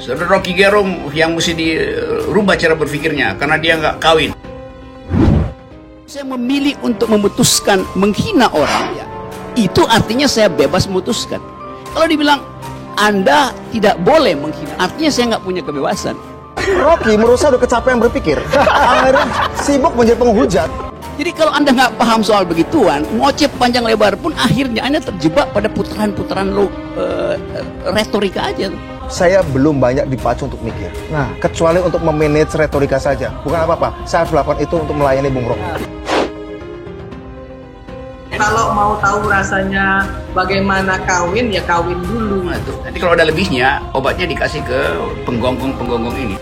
Saudara Rocky Gerung yang mesti dirubah cara berpikirnya karena dia nggak kawin. Saya memilih untuk memutuskan menghina orang, ya, itu artinya saya bebas memutuskan. Kalau dibilang Anda tidak boleh menghina, artinya saya nggak punya kebebasan. Rocky menurut saya udah kecapean berpikir. Akhirnya sibuk menjadi penghujat. Jadi kalau Anda nggak paham soal begituan, ngoceh panjang lebar pun akhirnya Anda terjebak pada putaran-putaran retorika aja. Saya belum banyak dipacu untuk mikir. Nah, kecuali untuk memanage retorika saja. Bukan apa-apa, saya harus melakukan itu untuk melayani Bung Rocky. Kalau mau tahu rasanya bagaimana kawin, ya kawin dulu. Nah, nanti kalau ada lebihnya, obatnya dikasih ke penggonggong-penggonggong ini.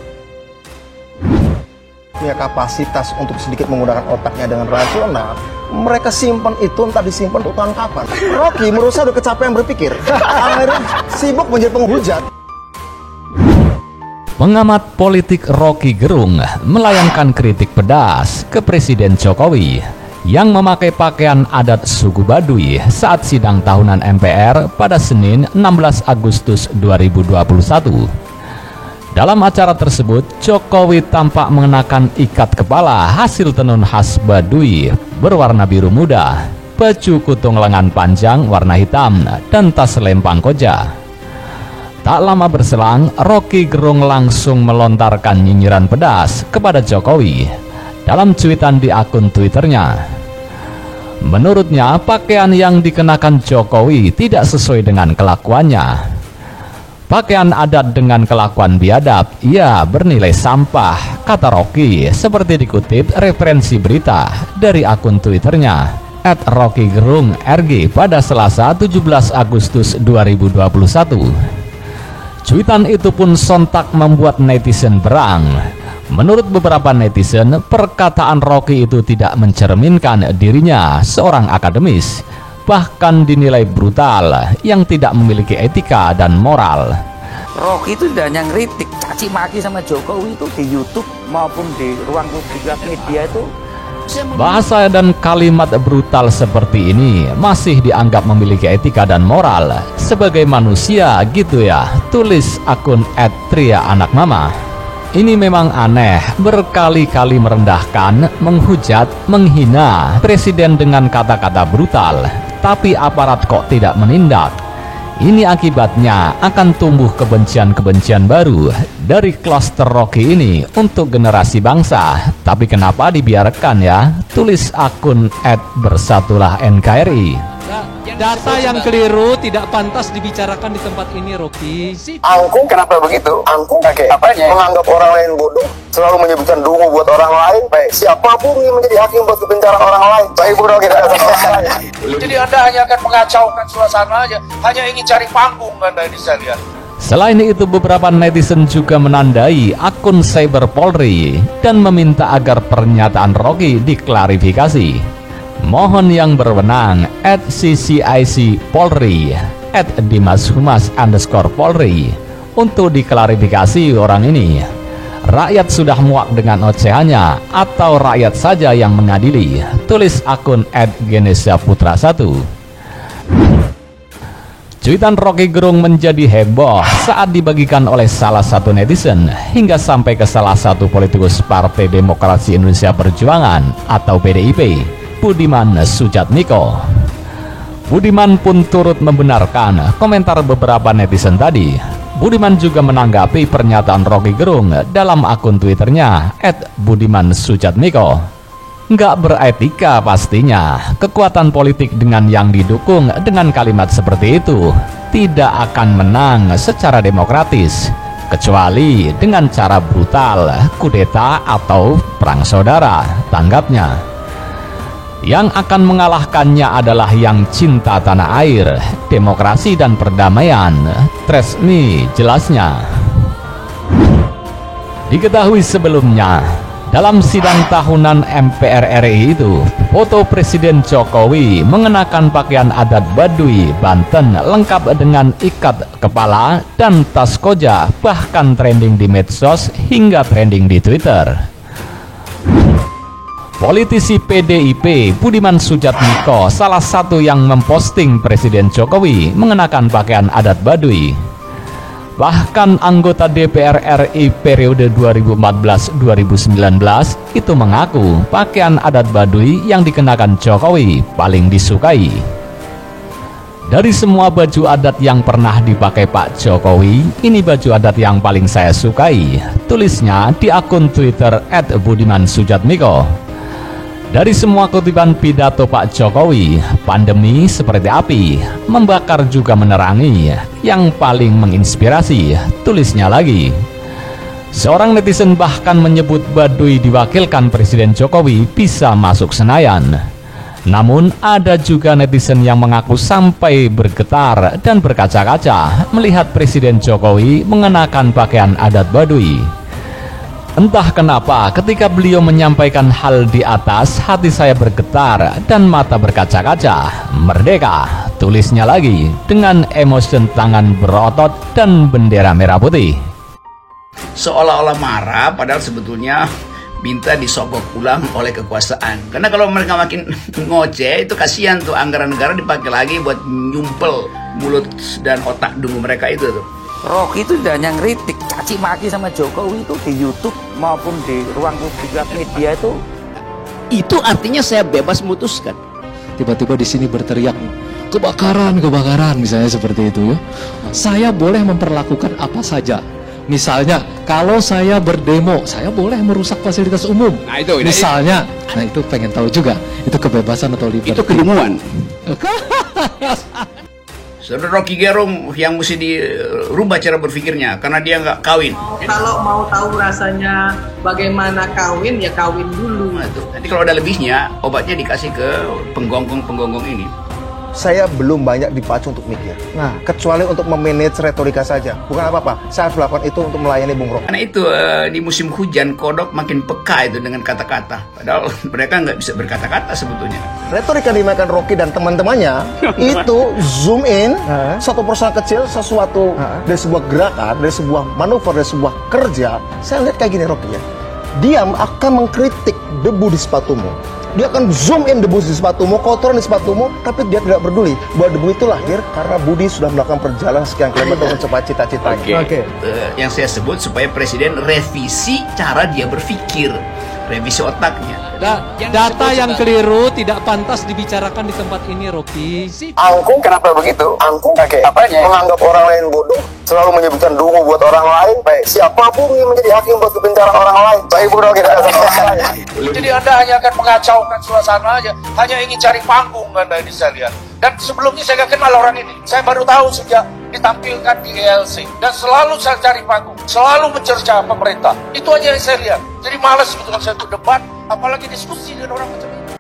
Punya kapasitas untuk sedikit menggunakan otaknya dengan rasional, mereka simpan itu entah disimpan untuk tahun kapan. Rocky menurut saya udah kecapean berpikir. Akhirnya sibuk menjadi penghujat. Pengamat politik Rocky Gerung melayangkan kritik pedas ke Presiden Jokowi yang memakai pakaian adat suku Baduy saat sidang tahunan MPR pada Senin 16 Agustus 2021. Dalam acara tersebut, Jokowi tampak mengenakan ikat kepala hasil tenun khas Baduy berwarna biru muda, baju kutung lengan panjang warna hitam, dan tas lempang koja. Tak lama berselang, Rocky Gerung langsung melontarkan nyinyiran pedas kepada Jokowi dalam cuitan di akun Twitternya. Menurutnya, pakaian yang dikenakan Jokowi tidak sesuai dengan kelakuannya. Pakaian adat dengan kelakuan biadab, ia bernilai sampah, kata Rocky, seperti dikutip referensi berita dari akun Twitternya @RockyGerung_RG pada Selasa 17 Agustus 2021. Cuitan itu pun sontak membuat netizen berang. Menurut beberapa netizen, perkataan Rocky itu tidak mencerminkan dirinya seorang akademis, bahkan dinilai brutal yang tidak memiliki etika dan moral. Rocky itu tidak hanya ngeritik, caci maki sama Jokowi itu di YouTube maupun di ruang publik media itu. Bahasa dan kalimat brutal seperti ini masih dianggap memiliki etika dan moral sebagai manusia gitu ya, tulis akun @triaanakmama. Ini memang aneh, berkali-kali merendahkan, menghujat, menghina Presiden dengan kata-kata brutal, tapi aparat kok tidak menindak. Ini akibatnya akan tumbuh kebencian-kebencian baru dari klaster Rocky ini untuk generasi bangsa. Tapi kenapa dibiarkan ya? Tulis akun @bersatulah_NKRI. Data yang keliru tidak pantas dibicarakan di tempat ini, Rocky. Angkuh, kenapa begitu? Angkuh, apanya? Menganggap orang lain bodoh, selalu menyebutkan dungu buat orang lain. Baik, siapapun yang menjadi hakim buat kebencian orang lain. Baik, bodoh kita orang lain. Jadi Anda hanya akan mengacaukan suasana aja, hanya ingin cari panggung Anda ini, saya lihat. Selain itu, beberapa netizen juga menandai akun Cyber Polri dan meminta agar pernyataan Rocky diklarifikasi. Mohon yang berwenang @CCIC Polri @dimashumas_Polri untuk diklarifikasi orang ini. Rakyat sudah muak dengan ocehannya atau rakyat saja yang mengadili, tulis akun @genesaputra1. Cuitan Rocky Gerung menjadi heboh saat dibagikan oleh salah satu netizen hingga sampai ke salah satu politikus Partai Demokrasi Indonesia Perjuangan atau PDIP, Budiman Sujatmiko. Budiman pun turut membenarkan komentar beberapa netizen tadi. Budiman juga menanggapi pernyataan Rocky Gerung dalam akun Twitternya @budimansujatmiko. Nggak beretika pastinya. Kekuatan politik dengan yang didukung dengan kalimat seperti itu tidak akan menang secara demokratis, kecuali dengan cara brutal, kudeta atau perang saudara, tanggapnya. Yang akan mengalahkannya adalah yang cinta tanah air, demokrasi dan perdamaian. Tresmi jelasnya. Diketahui sebelumnya, dalam sidang tahunan MPR RI itu, foto Presiden Jokowi mengenakan pakaian adat Baduy, Banten lengkap dengan ikat kepala dan tas koja bahkan trending di medsos hingga trending di Twitter. Politisi PDIP Budiman Sujatmiko salah satu yang memposting Presiden Jokowi mengenakan pakaian adat Baduy. Bahkan anggota DPR RI periode 2014-2019 itu mengaku pakaian adat Baduy yang dikenakan Jokowi paling disukai. Dari semua baju adat yang pernah dipakai Pak Jokowi, ini baju adat yang paling saya sukai, tulisnya di akun Twitter @budimansujatmiko. Dari semua kutipan pidato Pak Jokowi, pandemi seperti api, membakar juga menerangi, yang paling menginspirasi, tulisnya lagi. Seorang netizen bahkan menyebut Baduy diwakilkan Presiden Jokowi bisa masuk Senayan. Namun ada juga netizen yang mengaku sampai bergetar dan berkaca-kaca melihat Presiden Jokowi mengenakan pakaian adat Baduy. Entah kenapa ketika beliau menyampaikan hal di atas, hati saya bergetar dan mata berkaca-kaca. Merdeka, tulisnya lagi dengan emosi tangan berotot dan bendera merah putih. Seolah-olah marah, padahal sebetulnya minta disogok ulang oleh kekuasaan. Karena kalau mereka makin ngoceh, itu kasihan tuh, anggaran negara dipakai lagi buat nyumpel mulut dan otak dungu mereka itu tuh. Rocky itu tidak hanya ngeritik, caci maki sama Jokowi itu di YouTube maupun di ruang publik media Itu artinya saya bebas memutuskan. Tiba-tiba di sini berteriak, kebakaran, kebakaran, misalnya seperti itu ya. Saya boleh memperlakukan apa saja. Misalnya, kalau saya berdemo, saya boleh merusak fasilitas umum. Nah, itu misalnya, nah itu pengen tahu juga, itu kebebasan atau liberty? itu kedunguan. Saudara Rocky Gerung yang mesti dirubah cara berpikirnya karena dia nggak kawin. Kalau mau tahu rasanya bagaimana kawin, ya kawin dulu. Nah, nanti kalau ada lebihnya, obatnya dikasih ke penggonggong-penggonggong ini. Saya belum banyak dipacu untuk mikir. Nah, kecuali untuk memanage retorika saja. Bukan apa-apa. Saya harus melakukan itu untuk melayani Bung Rocky. Karena itu di musim hujan kodok makin peka itu dengan kata-kata. Padahal mereka nggak bisa berkata-kata sebetulnya. Retorika yang dimainkan Rocky dan teman-temannya itu zoom in satu persoalan kecil, sesuatu dari sebuah gerakan, dari sebuah manuver, dari sebuah kerja. Saya lihat kayak gini Rocky ya. Dia akan mengkritik debu di sepatumu. Dia akan zoom in debu di sepatumu, kotoran di sepatumu, tapi dia tidak peduli bahwa debu itu lahir karena Budi sudah melakukan perjalanan sekian kilometer untuk mencapai cita-citanya. Yang saya sebut supaya Presiden revisi cara dia berpikir, revisi otaknya. Data yang keliru tidak pantas dibicarakan di tempat ini, Rocky. Angkung kenapa begitu? Angkung apanya? Menganggap orang lain bodoh, selalu menyebutkan dungu buat orang lain. Baik, siapapun yang menjadi hakim buat kebencian orang lain. Baik bodoh kita. Jadi Anda hanya akan mengacaukan suasana aja, hanya ingin cari panggung Anda ini saya lihat. Dan sebelumnya saya nggak kenal orang ini. Saya baru tahu sejak ditampilkan di ELC. Dan selalu saya cari panggung, selalu mencerca pemerintah. Itu aja yang saya lihat. Jadi malas sebetulnya saya untuk debat, apalagi diskusi dengan orang macam ini.